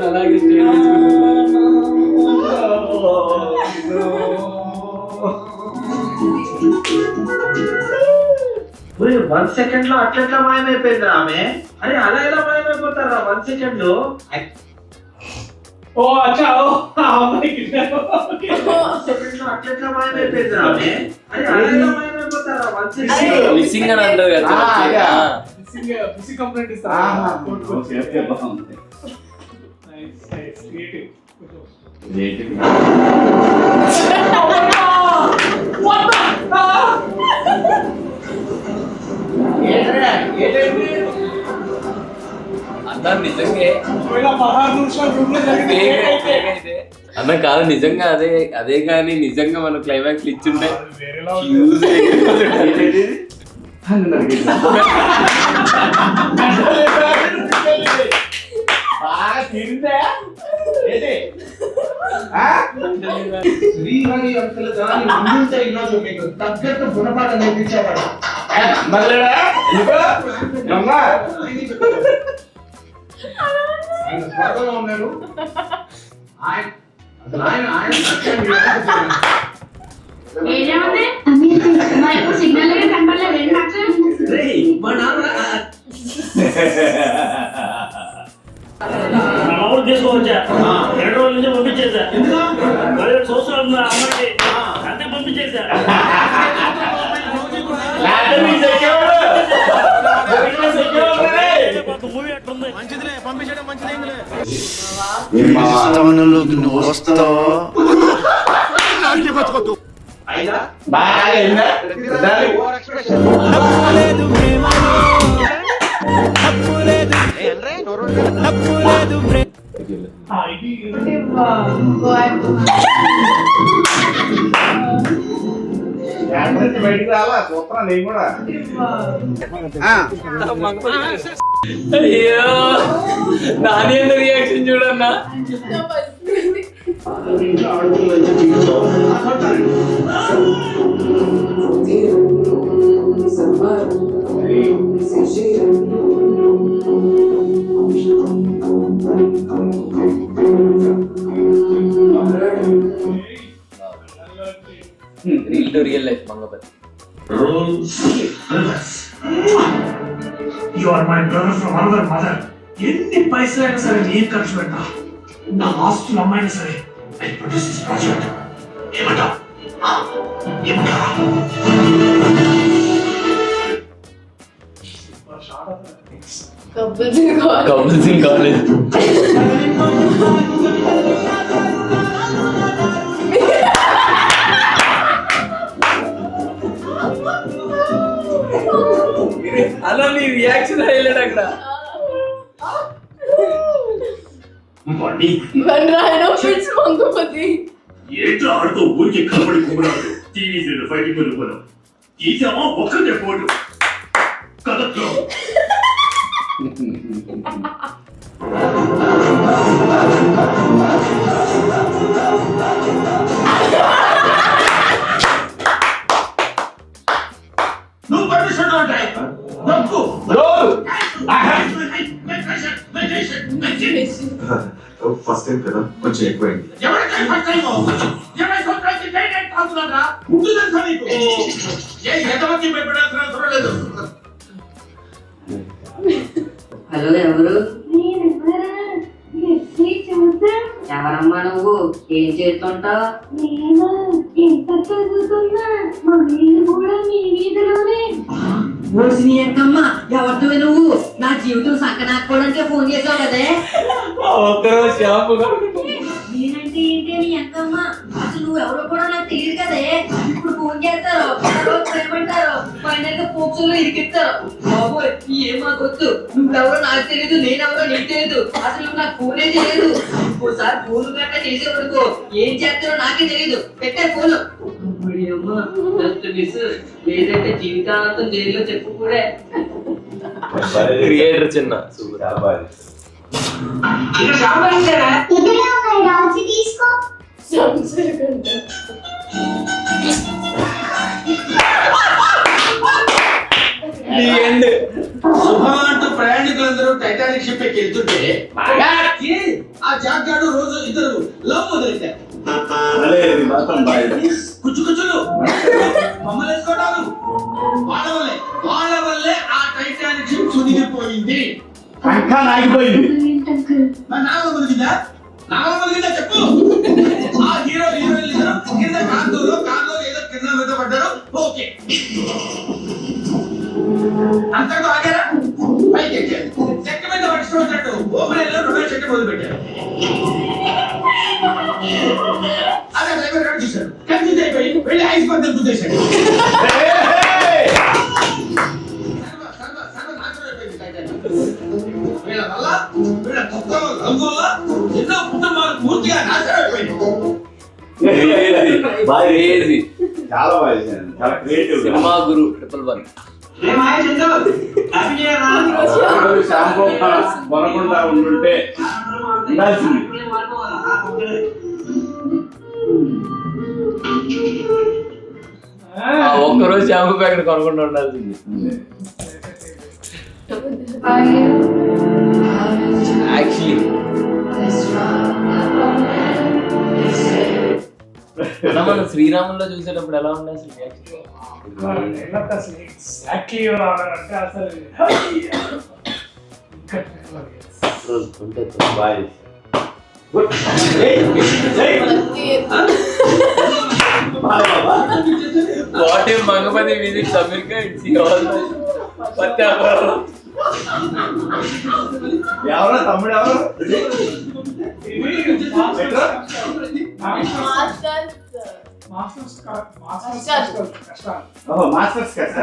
అలాగే 1 సెకండ్ లో అట్లా మాయమైపోయింది ఆమె. అరే అలా ఎలా మాయమైపోతారా 1 సెకండ్ లో? ఓ అచ్చా ఓ సెకండ్ లో అట్లా మాయమైపోయింది ఆమె. అరే అలా ఎలా మాయమైపోతారా 1 సెకండ్ లో? మిస్సింగ్ అని అంటారు కదా. మిస్సింగ్ కంప్లైంట్ ఇస్తారా? ఓకే బాగుంది. Nice nice creative. అన్న నిజంగా అన్న కాదు నిజంగా అదే కానీ నిజంగా మనం క్లైమాక్స్ ఇచ్చుంటే తగ్గట్టు గుణపాఠం నేర్పించేవాడు. ఉన్నాడు సిగ్నల్ కనపడలేదు. తీసుకోవచ్చా 2 రోజుల నుంచి పంపించేసా. 17 సంవత్సరాలు ఉందా అమ్మాయికి, అంతే పంపించేసా. మూవీ అట్లుంది. నువ్వు వస్తావు బయటికి రాలా చూస్తున్నా నేను కూడా. అయ్యో నాని రియాక్షన్ చూడన్నా. Reel to real life Mangapathi. You are my brother from another mother. ఎన్ని పైసలైనా సరే నేను ఖర్చు పెట్టా. నా ఆస్తులు అమ్మాయినా సరే I produce this project. ఏమంటా కపుల్ సింగ్ కాలేజ్. అలా నీ రియాక్షన్ హైలైట్ అక్కడ. ఏంటో ఆడుతూ ఊరికి కనబడి కుమ్మరాడు. టీవీ ఫైటింగ్ వెళ్ళిపోయాం. తీసామా ఒక్కటే పోటు కథలో. నువ్వు పర్మిషన్ ఉంటాయి. ఫస్ట్ టైం కదా కొంచెం ఎక్కువైంది. హలో ఎవరు? ఎవరమ్మా నువ్వు? ఏం చేస్తుంటావు? నేను ఇంటర్ చదువుతున్నా. మా వీళ్ళు కూడా మీ వీధిలోనే. ఎంకమ్మా ఎవరితో నువ్వు? నా జీవితం సక్కనాకపోవడానికే ఫోన్ చేసావు కదే. నేనంటే ఏంటి అని ఎంకమ్మా? అసలు నువ్వు ఎవరో కూడా నాకు తెలియదు కదే. ఇప్పుడు ఫోన్ చేస్తారు, ఏమంటారు, ఫైనల్ గా పోక్సోలో ఇరికిస్తారు. బాబోయ్ ఏం మాకొద్దు. నువ్వెవరో నాకు తెలియదు, నేనెవరో నీకు తెలియదు. అసలు నాకు ఫోనే తెలియదు. ఇంకోసారి ఫోన్ గట్రా చేసేవరకు ఏం చేస్తారో నాకే తెలియదు. పెట్టే ఫోన్. అమ్మా జస్ట్ మిస్. లేదంటే జీవితాంతం జైల్లో చెప్పు కూడా. క్రియేటర్ చిన్న ఇక్కడ షాంపూ ఇచ్చారా? ఎదురుగా ఉన్నాయిరా, వచ్చి తీసుకో. సుభాంటూ ప్రయాణికులందరూ టైటానిక్ షిప్ ఎక్కి వెళ్తుంటే బాగా ఆ జాక్ గాడు రోజు ఇద్దరు లవ్ మొదలెట్టారు. అదే ఇది మాత్రం బాయ్. కుచ్చుకుచ్చులు మమ్మల్ని వేసుకోవటాలు వాళ్ళ వల్లే ఆ టైటానిక్ షిప్ సునిగిపోయింది. ఇంకా నాగిపోయింది. మరి నాగ మునిగిందా చెప్పు. ఆ హీరో హీరోయిన్ ఇద్దరు కింద కార్లో ఏదో కింద మీద పడ్డారు. ఓకే అంతకు ఆగారా? పైకి ఎక్కారు. చెక్క మీద పట్టుకున్నట్టు ఓపెన్ రొమాన్స్ చెట్టు మొదలు పెట్టారు. అదే డ్రైవర్ గారు చూశారు. కన్ఫ్యూజ్ అయిపోయి వెళ్ళి ఐస్ పద్ధతి గుద్దేశాడు. వీళ్ళ వల్ల వీళ్ళ కొత్త రంగుల ఎన్నో కుటుంబాలు పూర్తిగా నాశనం అయిపోయింది. Crazy. చాలా బాగా చేశాను. చాలా క్రియేటివ్. సినిమా గురు 111. షాంపూ కొనకుండా ఉండుంటే ఉండాల్సింది. ఒక్కరోజు షాంపూ ప్యాకెట్ కొనకుండా ఉండాల్సింది. యాక్చువల్లీ మనం శ్రీరాముల్లో చూసేటప్పుడు ఎలా ఉండే అసలు ఎగ్జాక్ట్లీ అంటే అసలు boy. What if Mangapathi visits America it's ఎవరో తమ్ముడు ఎవరు? మాస్టర్స్ కదా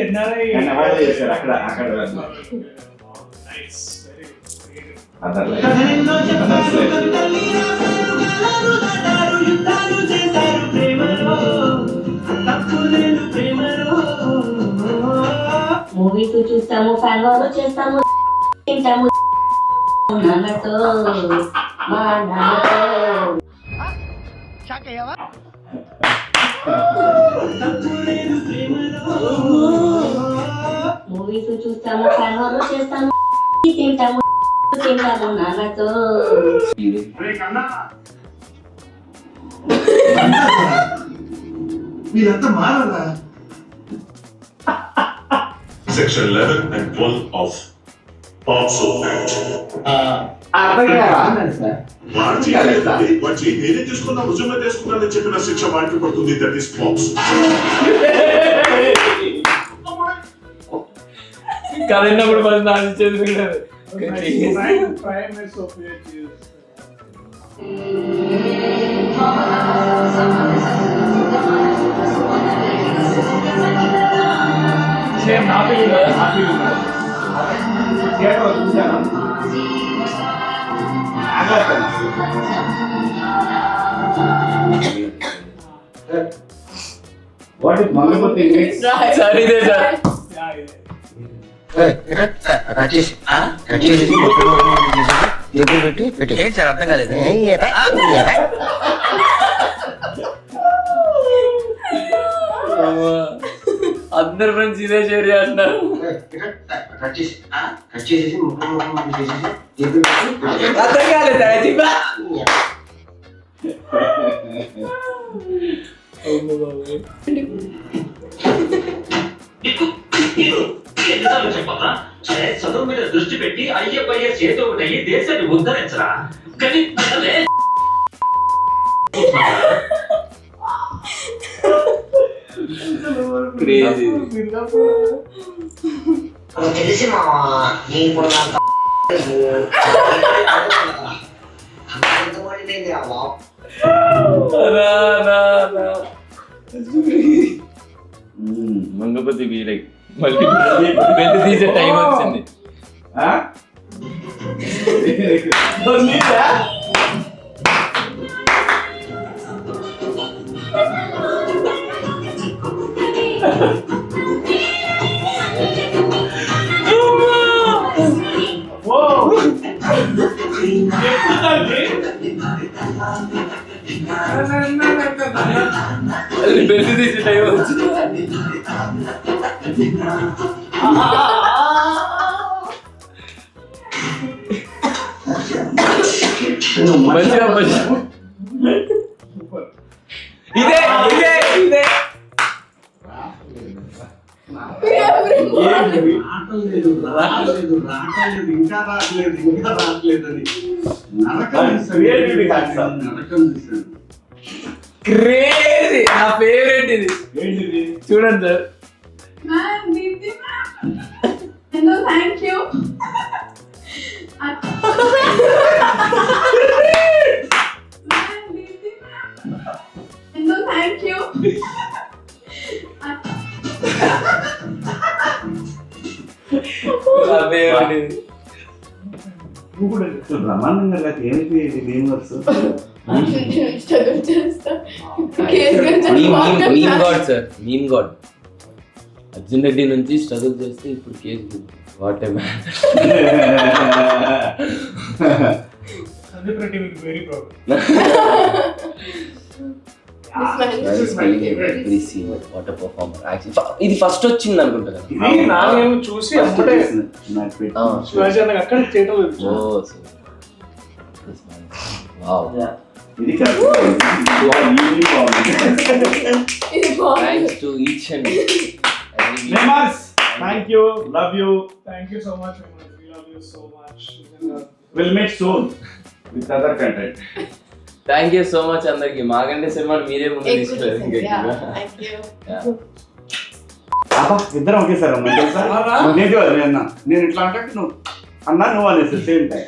ఎన్ఆర్ఐ చేశారు అక్కడ మూవీస్ చూస్తాము, ఫ్యాన్ వార్ చేస్తాము, తింటాము నాన్నతో మా నాన్నతో. మూవీస్ చూస్తాము, ఫ్యాన్ వార్ చేస్తాము, తింటాము నాన్నతో. మీరంతా మారాలా? Section 11 and 12 of POCSO Act. వాటి నేనే తీసుకున్నా రుజువుగా తీసుకున్నానని చెప్పిన శిక్ష వాటికి పడుతుంది. That is pox. కరెంటప్పుడు మరి నాశనం చేసి ప్రైమ్ సోఫియట్ సేమ్ హ్యాపీ థియేటర్ చూసాను. వాట్ ఇస్ మంగపతి సార్ ఇదే సార్ ఏంటి సార్ అర్థం కాలేదు. అందరు ఫ్రెండ్స్ ఇదే షేర్ చేస్తున్నారు. అర్థం కాలేదు. ఎన్నిసార్లు చెప్పాలా? సరే చదువు మీద దృష్టి పెట్టి అయ్యే చేతో ఒకటి దేశాన్ని ఉద్ధరించరా. కానీ అసలే క్రేజీ. తెలిసి మంగపతి వీరై మళ్ళీ పెద్ద తీసే టైం వచ్చింది. బెల్ట్ తీసి టైం వచ్చింది. మంచిగా ఇదే ఇదే ఇదే రావట్లేదు ఇంకా రావట్లేదు అని నరకం Creativity concept. నరకం తీసాడు. క్రేజీ. నా ఫేవరెట్ ఇది. ఏంటిది? చూడండి sir. Ma'am Deepthi ma'am hello thank you ma'am Deepthi ma'am hello thank you నా ఫేవరెట్ ఇది. నువ్వు కూడా బ్రహ్మాండంగా లేకపోతే ఏంటి ఇది ఏం వర్స్? స్ట్రగుల్ చేస్తా meme god sir, meme god. Arjun Reddy నుంచి స్ట్రగుల్ చేస్తే ఇప్పుడు case. What a man. Sandeep Reddy will very proud. What a performer. ఇది ఫస్ట్ వచ్చింది అనుకుంటా కదా. ఇది నాగేమో చూసి అప్పుడే నాకు పెట్టి. శివాజీ అన్న అక్కడ చేయటం లేదు. ఓ వావ్. ఇది కాదు. ఇది బాగుంది. Thanks to each and Members, thank you, love you. Thank you so much. We love you so much. We'll meet soon with other content. Thank you so much అందరికి. మాగంటే సినిమాని మీరే ముందు తీసుకెళ్ళారు. అబ్బా ఇద్దరం ఒకేసారి అన్నా తెలుసా? నేను ఇట్లా అంటే నువ్వు అన్నా నువ్వు అనేసి సేమ్ టైం.